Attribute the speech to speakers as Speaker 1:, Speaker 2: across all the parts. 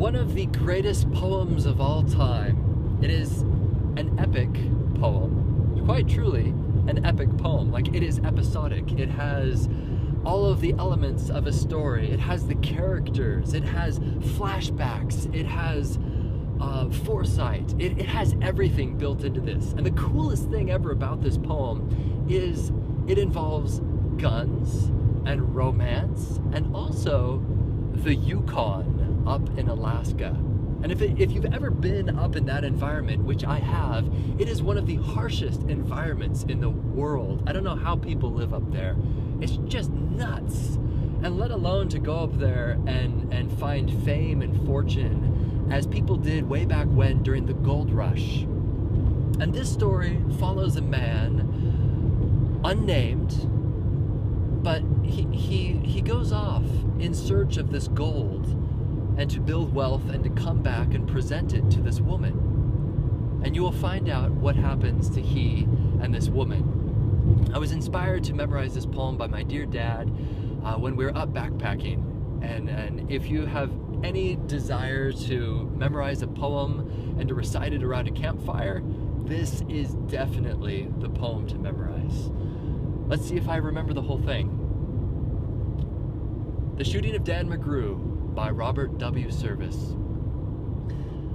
Speaker 1: one of the greatest poems of all time. It is an epic poem, quite truly an epic poem. Like, it is episodic. It has all of the elements of a story. It has the characters. It has flashbacks. It has foresight. It has everything built into this. And the coolest thing ever about this poem is it involves guns and romance and also the Yukon up in Alaska. And if you've ever been up in that environment, which I have, it is one of the harshest environments in the world. I don't know how people live up there. It's just nuts. And let alone to go up there and find fame and fortune as people did way back when during the gold rush. And this story follows a man, unnamed, but he goes off in search of this gold and to build wealth and to come back and present it to this woman. And you will find out what happens to he and this woman. I was inspired to memorize this poem by my dear dad when we were up backpacking. And if you have any desire to memorize a poem and to recite it around a campfire, this is definitely the poem to memorize. Let's see if I remember the whole thing. The Shooting of Dan McGrew by Robert W. Service.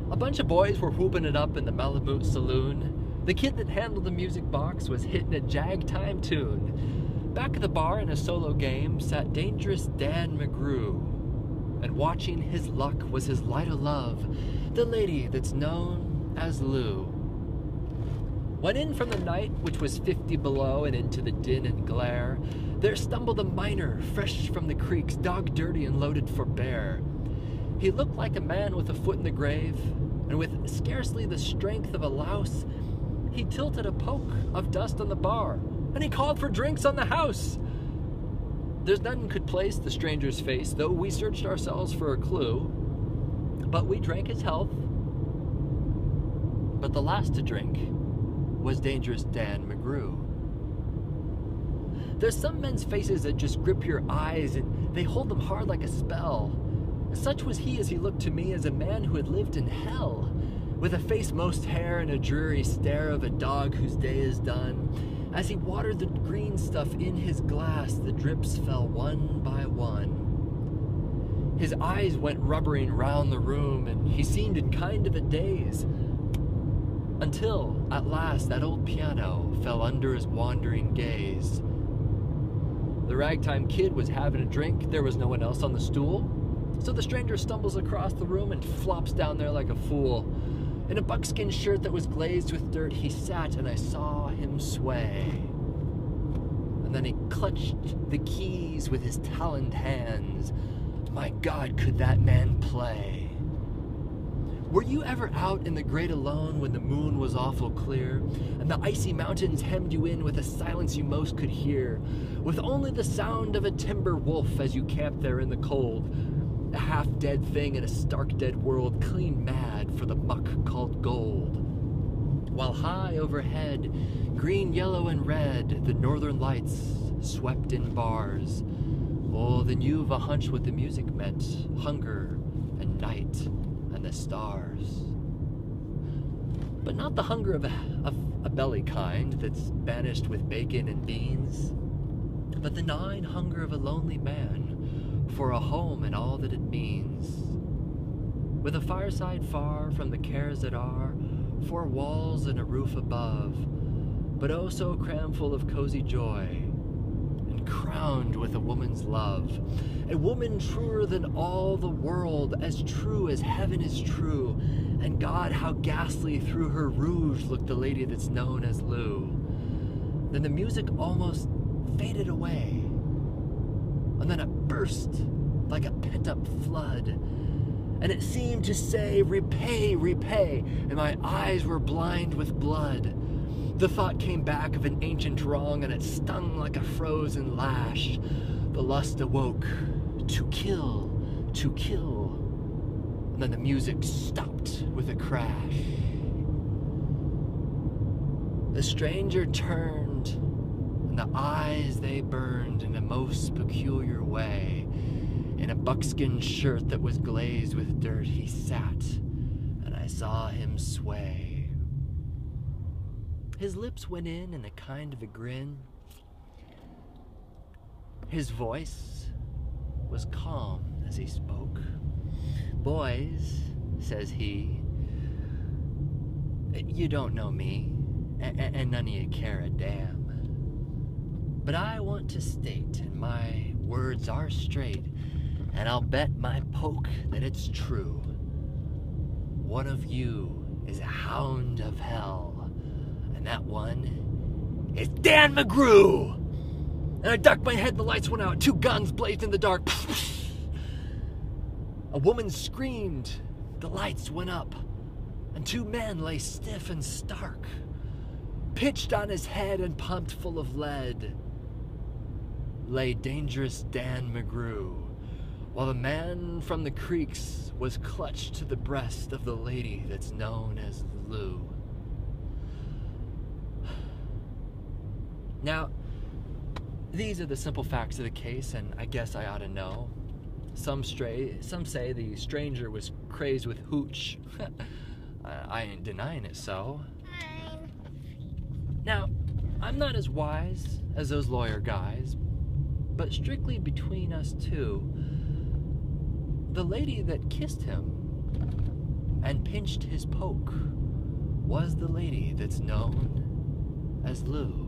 Speaker 1: A bunch of boys were whooping it up in the Malamute Saloon. The kid that handled the music box was hitting a jag-time tune. Back at the bar in a solo game sat dangerous Dan McGrew. And watching his luck was his light of love, the lady that's known as Lou. When in from the night, which was 50 below, and into the din and glare, there stumbled a miner, fresh from the creeks, dog dirty and loaded for bear. He looked like a man with a foot in the grave, and with scarcely the strength of a louse, he tilted a poke of dust on the bar, and he called for drinks on the house. There's none could place the stranger's face, though we searched ourselves for a clue, but we drank his health. But the last to drink was dangerous Dan McGrew. There's some men's faces that just grip your eyes and they hold them hard like a spell. Such was he as he looked to me as a man who had lived in hell, with a face most hair and a dreary stare of a dog whose day is done. As he watered the green stuff in his glass, the drips fell one by one. His eyes went rubbering round the room and he seemed in kind of a daze. Until, at last, that old piano fell under his wandering gaze. The ragtime kid was having a drink. There was no one else on the stool. So the stranger stumbles across the room and flops down there like a fool. In a buckskin shirt that was glazed with dirt, he sat and I saw him sway. And then he clutched the keys with his taloned hands. My God, could that man play? Were you ever out in the great alone when the moon was awful clear, and the icy mountains hemmed you in with a silence you most could hear, with only the sound of a timber wolf as you camped there in the cold, a half-dead thing in a stark dead world, clean mad for the muck called gold? While high overhead, green, yellow, and red, the northern lights swept in bars. Oh, then you've a hunch what the music meant, hunger and night and the stars. But not the hunger of a belly kind that's banished with bacon and beans, but the gnawing hunger of a lonely man for a home and all that it means. With a fireside far from the cares that are, 4 walls and a roof above, but oh so crammed full of cozy joy, and crowned with a woman's love. A woman truer than all the world, as true as heaven is true. And God, how ghastly through her rouge looked the lady that's known as Lou. Then the music almost faded away, and then it burst like a pent-up flood. And it seemed to say, repay, repay, and my eyes were blind with blood. The thought came back of an ancient wrong, and it stung like a frozen lash. The lust awoke, to kill, to kill. And then the music stopped with a crash. The stranger turned, and the eyes they burned in a most peculiar way. In a buckskin shirt that was glazed with dirt, he I saw him sway. His lips went in a kind of a grin. His voice was calm as he spoke. "Boys," says he, "you don't know me, and none of you care a damn. But I want to state, and my words are straight, and I'll bet my poke that it's true. One of you is a hound of hell, and that one is Dan McGrew." And I ducked my head, the lights went out, 2 guns blazed in the dark. A woman screamed, the lights went up, and 2 men lay stiff and stark, pitched on his head and pumped full of lead. Lay dangerous Dan McGrew, while the man from the creeks was clutched to the breast of the lady that's known as Lou. Now, these are the simple facts of the case, and I guess I ought to know. Some say the stranger was crazed with hooch. I ain't denying it so. Now, I'm not as wise as those lawyer guys, but strictly between us two, the lady that kissed him and pinched his poke was the lady that's known as Lou.